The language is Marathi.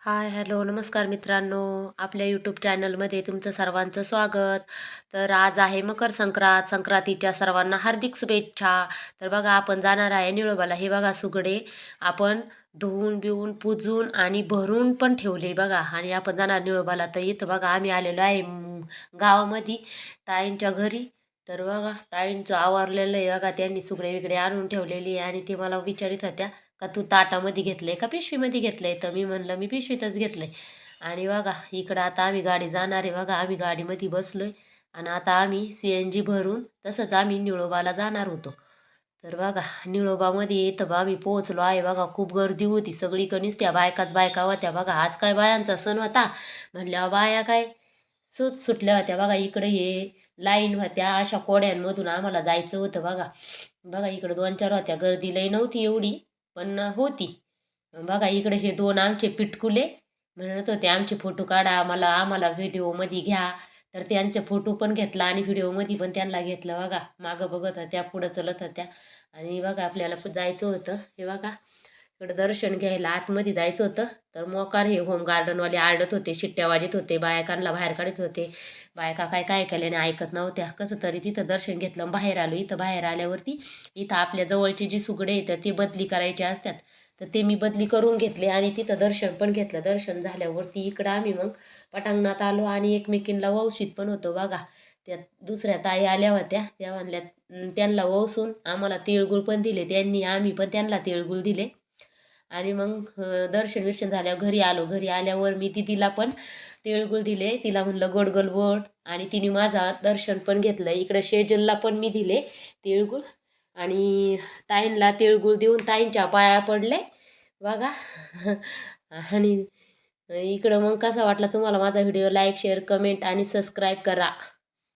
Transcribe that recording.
हाय, हॅलो, नमस्कार मित्रांनो. आपल्या यूट्यूब चॅनलमध्ये तुमचं सर्वांचं स्वागत. तर आज आहे मकर संक्रांत. संक्रांतीच्या सर्वांना हार्दिक शुभेच्छा. तर बघा आपण जाणार आहे निळोबाला. हे बघा सुगडे आपण धुवून बिवून पूजून आणि भरून पण ठेवले बघा. आणि आपण जाणार निळोबाला. तर इथं बघा आम्ही आलेलो आहे गावामध्ये ताईंच्या घरी. तर बघा ताईंचं आवरलेलं आहे बघा. त्यांनी सुगडे विगडे आणून ठेवलेली आहे आणि ते मला विचारित होत्या का तू ताटामध्ये घेतलंय का पिशवीमध्ये घेतलंय. तर मी म्हणलं मी पिशवीतच घेतलंय. आणि बघा इकडं आता आम्ही गाडी जाणार आहे बघा. आम्ही गाडीमध्ये बसलोय आणि आता आम्ही CNG भरून तसंच आम्ही निळोबाला जाणार होतो. तर बघा निळोबामध्ये येतं बा आम्ही पोहोचलो आहे बघा. खूप गर्दी होती सगळीकडे, त्या बायकाच बायका होत्या बघा. आज काय बायांचा सण होता म्हणल्या बाया काय सुटल्या होत्या बघा. इकडे हे लाईन होत्या अशा कोड्यांमधून आम्हाला जायचं होतं बघा. बघा इकडं 2-4 होत्या. गर्दी लई नव्हती एवढी पण होती. बघा इकडे हे दोन आमचे पिटकुले म्हणत होते आमचे फोटो काढा, आम्हाला आम्हाला व्हिडिओमध्ये घ्या. तर त्यांचे फोटो पण घेतला आणि व्हिडिओमध्ये पण त्यांना घेतलं बघा. मागं बघत होत्या, पुढं चलत होत्या. आणि बघा आपल्याला जायचं होतं हे बघा इकडं दर्शन घ्यायला आतमध्ये जायचं होतं. तर मोकार हे होम गार्डनवाले आरडत होते, शिट्ट्या वाजत होते, बायकांना बाहेर काढत होते. बायका काय काय केल्याने ऐकत नव्हत्या. कसं तरी तिथं दर्शन घेतलं बाहेर आलो. इथं बाहेर आल्यावरती इथं आपल्या जवळची जी सुगडे येतात ते बदली करायचे असतात. तर ते मी बदली करून घेतले आणि तिथं दर्शन पण घेतलं. दर्शन झाल्यावरती इकडं आम्ही मग पटांगणात आलो आणि एकमेकींना वौशीत पण होतो बघा. त्या दुसऱ्या ताई आल्या होत्या. त्या म्हणल्या त्यांना वौसून आम्हाला तिळगुळ पण दिले त्यांनी, आम्ही पण त्यांना तिळगुळ दिले. आणि मग दर्शन विर्शन झाल्यावर घरी आलो. घरी आल्यावर मी तिला पण तिळगुळ दिले. तिला म्हणलं गोड गोड बोट आणि तिने माझा दर्शन पण घेतलं. इकडं शेजलला पण मी दिले तिळगुळ आणि ताईंला तिळगुळ देऊन ताईंच्या पाया पडले बघा. आणि इकडं मग कसा वाटला तुम्हाला माझा व्हिडिओ, लाईक शेअर कमेंट आणि सबस्क्राईब करा.